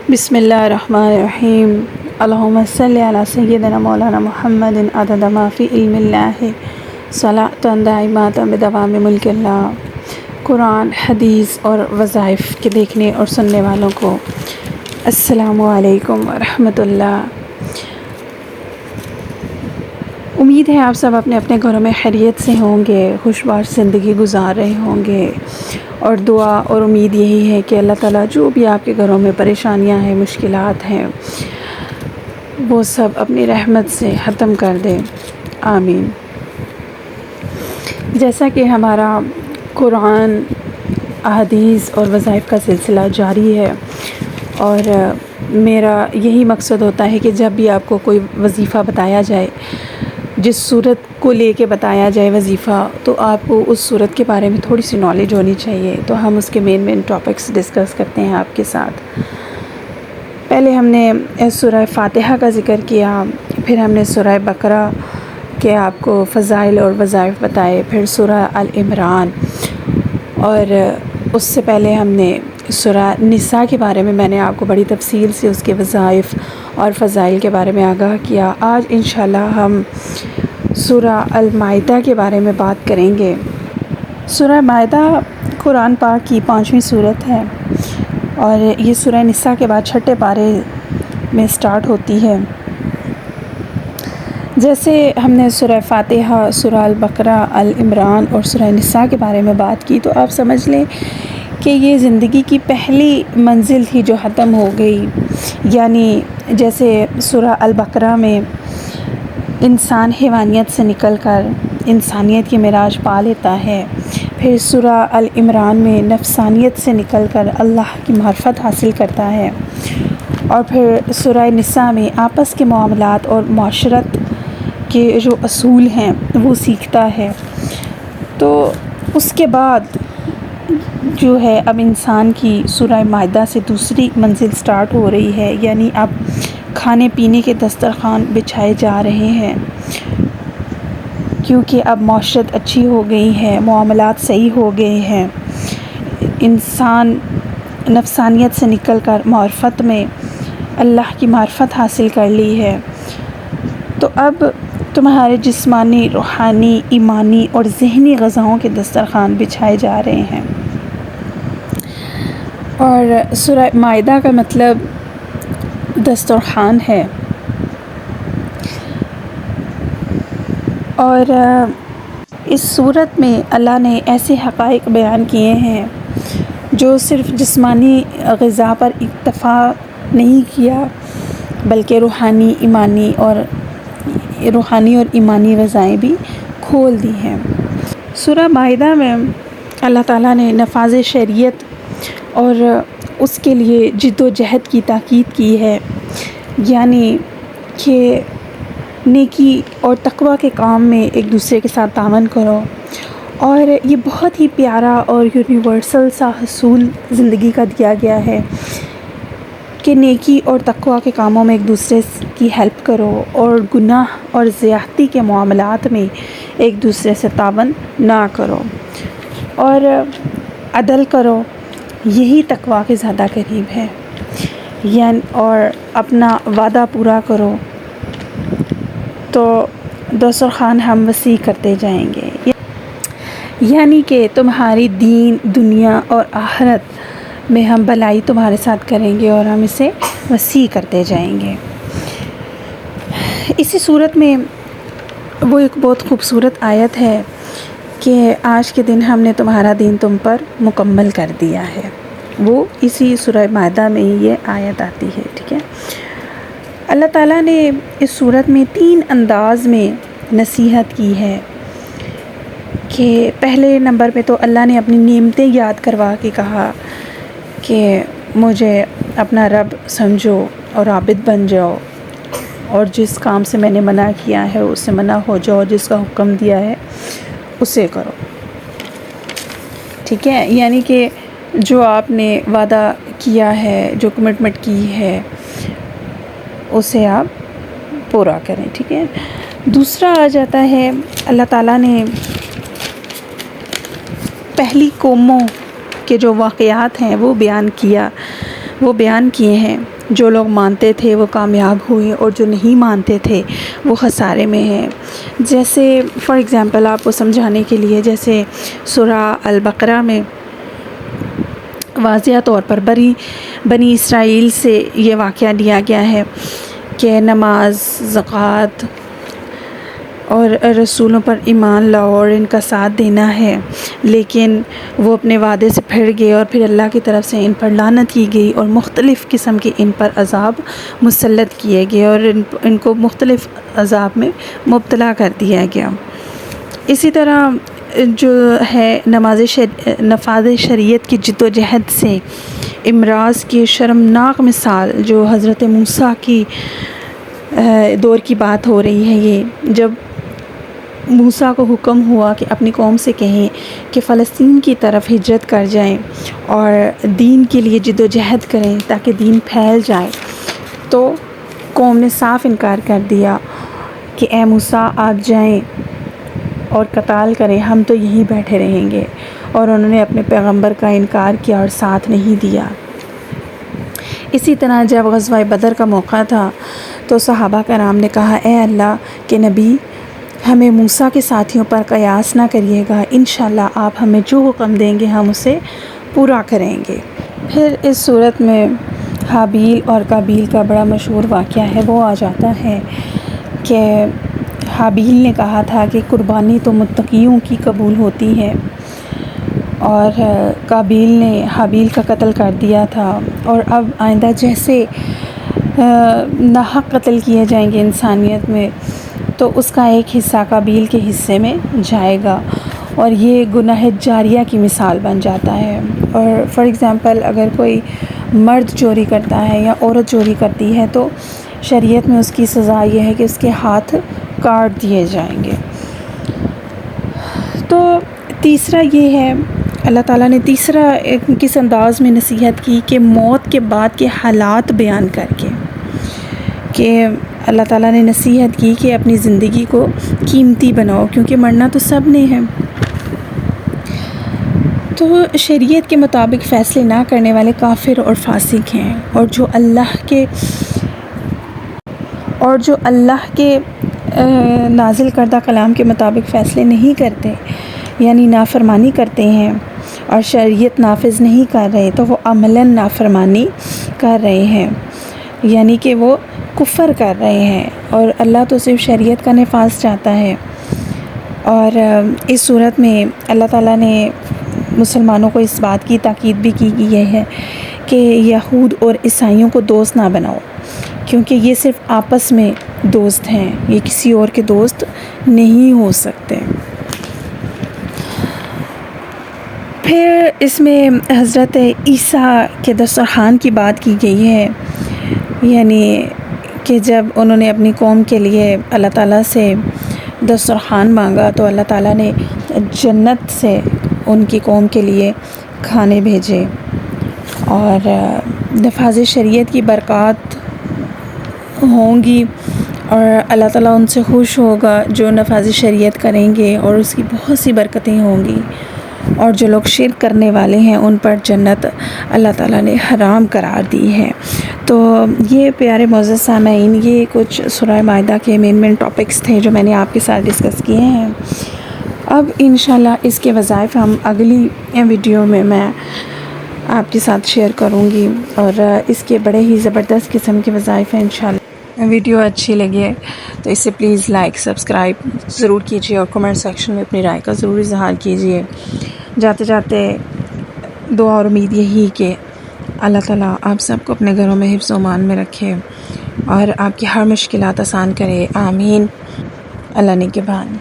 بسم اللہ الرحمن الرحیم اللہم صلی علی سیدنا مولانا محمد عدد ما فی علم اللہ صلاۃ دائمۃ بدوام ملک اللہ۔ قرآن، حدیث اور وظائف کے دیکھنے اور سننے والوں کو السلام علیکم ورحمۃ اللہ۔ امید ہے آپ سب اپنے اپنے گھروں میں خیریت سے ہوں گے، خوشبار زندگی گزار رہے ہوں گے، اور دعا اور امید یہی ہے کہ اللہ تعالیٰ جو بھی آپ کے گھروں میں پریشانیاں ہیں، مشکلات ہیں، وہ سب اپنی رحمت سے ختم کر دے، آمین۔ جیسا کہ ہمارا قرآن، احادیث اور وظائف کا سلسلہ جاری ہے، اور میرا یہی مقصد ہوتا ہے کہ جب بھی آپ کو کوئی وظیفہ بتایا جائے، جس صورت کو لے کے بتایا جائے وظیفہ، تو آپ کو اس صورت کے بارے میں تھوڑی سی نالج ہونی چاہیے۔ تو ہم اس کے مین ٹاپکس ڈسکس کرتے ہیں آپ کے ساتھ۔ پہلے ہم نے سورہ فاتحہ کا ذکر کیا، پھر ہم نے سورہ بقرہ کے آپ کو فضائل اور وظائف بتائے، پھر سورہ آل عمران، اور اس سے پہلے ہم نے سورہ نساء کے بارے میں نے آپ کو بڑی تفصیل سے اس کے وظائف اور فضائل کے بارے میں آگاہ کیا۔ آج انشاءاللہ ہم سورہ المائدہ کے بارے میں بات کریں گے۔ سورہ مائدہ قرآن پاک کی 5ویں سورت ہے، اور یہ سورہ نساء کے بعد 6 پارے میں سٹارٹ ہوتی ہے۔ جیسے ہم نے سورہ فاتحہ، سورہ البقرہ، آل عمران اور سورہ نساء کے بارے میں بات کی، تو آپ سمجھ لیں کہ یہ زندگی کی پہلی منزل تھی جو ختم ہو گئی۔ یعنی جیسے سورہ البقرہ میں انسان حیوانیت سے نکل کر انسانیت کی معراج پا لیتا ہے، پھر سورہ آل عمران میں نفسانیت سے نکل کر اللہ کی معرفت حاصل کرتا ہے، اور پھر سورہ نساء میں آپس کے معاملات اور معاشرت کے جو اصول ہیں وہ سیکھتا ہے۔ تو اس کے بعد جو ہے اب انسان کی سورہ مائدہ سے دوسری منزل سٹارٹ ہو رہی ہے، یعنی اب کھانے پینے کے دسترخوان بچھائے جا رہے ہیں، کیونکہ اب معاشرت اچھی ہو گئی ہے، معاملات صحیح ہو گئے ہیں، انسان نفسانیت سے نکل کر معرفت میں اللہ کی معرفت حاصل کر لی ہے۔ تو اب تمہارے جسمانی، روحانی، ایمانی اور ذہنی غذاؤں کے دسترخوان بچھائے جا رہے ہیں۔ اور سورہ مائدہ کا مطلب دسترخوان ہے، اور اس صورت میں اللہ نے ایسے حقائق بیان کیے ہیں جو صرف جسمانی غذا پر اکتفا نہیں کیا، بلکہ روحانی اور ایمانی غذائیں بھی کھول دی ہیں۔ سورہ مائدہ میں اللہ تعالیٰ نے نفاذ شریعت اور اس کے لیے جد و جہد کی تاکید کی ہے، یعنی کہ نیکی اور تقوی کے کام میں ایک دوسرے کے ساتھ تعاون کرو، اور یہ بہت ہی پیارا اور یونیورسل سا حصول زندگی کا دیا گیا ہے کہ نیکی اور تقوی کے کاموں میں ایک دوسرے کی ہیلپ کرو، اور گناہ اور زیادتی کے معاملات میں ایک دوسرے سے تعاون نہ کرو، اور عدل کرو، یہی تقوی کے زیادہ قریب ہے، یعنی اور اپنا وعدہ پورا کرو، تو دسترخوان ہم وسیع کرتے جائیں گے، یعنی کہ تمہاری دین، دنیا اور آخرت میں ہم بھلائی تمہارے ساتھ کریں گے، اور ہم اسے وسیع کرتے جائیں گے۔ اسی صورت میں وہ ایک بہت خوبصورت آیت ہے کہ آج کے دن ہم نے تمہارا دین تم پر مکمل کر دیا ہے، وہ اسی سورہ مائدہ میں ہی یہ آیت آتی ہے، ٹھیک ہے۔ اللہ تعالیٰ نے اس صورت میں 3 انداز میں نصیحت کی ہے کہ پہلے نمبر پہ تو اللہ نے اپنی نعمتیں یاد کروا کے کہا کہ مجھے اپنا رب سمجھو اور عابد بن جاؤ، اور جس کام سے میں نے منع کیا ہے اس سے منع ہو جاؤ، جس کا حکم دیا ہے اسے کرو، ٹھیک ہے۔ یعنی کہ جو آپ نے وعدہ کیا ہے، جو کمٹمنٹ کی ہے، اسے آپ پورا کریں، ٹھیک ہے۔ دوسرا آ جاتا ہے اللہ تعالیٰ نے پہلی قوموں کے جو واقعات ہیں وہ بیان کیا، وہ بیان کیے ہیں۔ جو لوگ مانتے تھے وہ کامیاب ہوئے اور جو نہیں مانتے تھے وہ خسارے میں ہیں۔ جیسے فار ایگزامپل آپ کو سمجھانے کے لیے، جیسے سورہ البقرہ میں واضح طور پر بنی اسرائیل سے یہ واقعہ دیا گیا ہے کہ نماز، زکوٰۃ اور رسولوں پر ایمان لاؤ اور ان کا ساتھ دینا ہے، لیکن وہ اپنے وعدے سے پھر گئے اور پھر اللہ کی طرف سے ان پر لعنت کی گئی اور مختلف قسم کے ان پر عذاب مسلط کیے گئے اور ان کو مختلف عذاب میں مبتلا کر دیا گیا۔ اسی طرح جو ہے نفاذ شریعت کی جد و جہد سے امراض کی شرمناک مثال جو حضرت موسیٰ کی دور کی بات ہو رہی ہے، یہ جب موسیٰ کو حکم ہوا کہ اپنی قوم سے کہیں کہ فلسطین کی طرف ہجرت کر جائیں اور دین کے لیے جد و جہد کریں تاکہ دین پھیل جائے، تو قوم نے صاف انکار کر دیا کہ اے موسیٰ آپ جائیں اور قتال کریں، ہم تو یہیں بیٹھے رہیں گے، اور انہوں نے اپنے پیغمبر کا انکار کیا اور ساتھ نہیں دیا۔ اسی طرح جب غزوہ بدر کا موقع تھا تو صحابہ کرام نے کہا اے اللہ کے نبی، ہمیں موسیٰ کے ساتھیوں پر قیاس نہ کریے گا، انشاءاللہ آپ ہمیں جو حکم دیں گے ہم اسے پورا کریں گے۔ پھر اس صورت میں حابیل اور قابیل کا بڑا مشہور واقعہ ہے، وہ آ جاتا ہے کہ حابیل نے کہا تھا کہ قربانی تو متقیوں کی قبول ہوتی ہے، اور قابیل نے حابیل کا قتل کر دیا تھا، اور اب آئندہ جیسے ناحق قتل کیے جائیں گے انسانیت میں تو اس کا ایک حصہ قابیل کے حصے میں جائے گا، اور یہ گناہ جاریہ کی مثال بن جاتا ہے۔ اور فار ایگزامپل اگر کوئی مرد چوری کرتا ہے یا عورت چوری کرتی ہے تو شریعت میں اس کی سزا یہ ہے کہ اس کے ہاتھ کاٹ دیے جائیں گے۔ تو تیسرا یہ ہے، اللہ تعالیٰ نے تیسرا کس انداز میں نصیحت کی کہ موت کے بعد کے حالات بیان کر کے، کہ اللہ تعالیٰ نے نصیحت کی کہ اپنی زندگی کو قیمتی بناؤ کیونکہ مرنا تو سب نے ہے۔ تو شریعت کے مطابق فیصلے نہ کرنے والے کافر اور فاسق ہیں، اور جو اللہ کے نازل کردہ کلام کے مطابق فیصلے نہیں کرتے، یعنی نافرمانی کرتے ہیں اور شریعت نافذ نہیں کر رہے، تو وہ عملاً نافرمانی کر رہے ہیں، یعنی کہ وہ کفر کر رہے ہیں، اور اللہ تو صرف شریعت کا نفاذ چاہتا ہے۔ اور اس صورت میں اللہ تعالیٰ نے مسلمانوں کو اس بات کی تاکید بھی کی گئی ہے کہ یہود اور عیسائیوں کو دوست نہ بناؤ، کیونکہ یہ صرف آپس میں دوست ہیں، یہ کسی اور کے دوست نہیں ہو سکتے۔ پھر اس میں حضرت عیسیٰ کے دسترخوان کی بات کی گئی ہے، یعنی کہ جب انہوں نے اپنی قوم کے لیے اللہ تعالیٰ سے دسترخوان مانگا تو اللہ تعالیٰ نے جنت سے ان کی قوم کے لیے کھانے بھیجے، اور نفاذ شریعت کی برکات ہوں گی، اور اللہ تعالیٰ ان سے خوش ہوگا جو نفاذ شریعت کریں گے، اور اس کی بہت سی برکتیں ہوں گی، اور جو لوگ شرک کرنے والے ہیں ان پر جنت اللہ تعالیٰ نے حرام قرار دی ہے۔ تو یہ پیارے معزز سامعین، یہ کچھ سورہ مائدہ کے مین ٹاپکس تھے جو میں نے آپ کے ساتھ ڈسکس کیے ہیں۔ اب انشاءاللہ اس کے وظائف ہم اگلی ویڈیو میں آپ کے ساتھ شیئر کروں گی، اور اس کے بڑے ہی زبردست قسم کے وظائف ہیں انشاءاللہ۔ ویڈیو اچھی لگے تو اسے پلیز لائک سبسکرائب ضرور کیجیے، اور کمنٹ سیکشن میں اپنی رائے کا ضرور اظہار کیجیے۔ جاتے جاتے دعا اور امید یہی کہ اللہ تعالیٰ آپ سب کو اپنے گھروں میں حفظ و امان میں رکھے اور آپ کی ہر مشکلات آسان کرے، آمین۔ اللہ نگہبان۔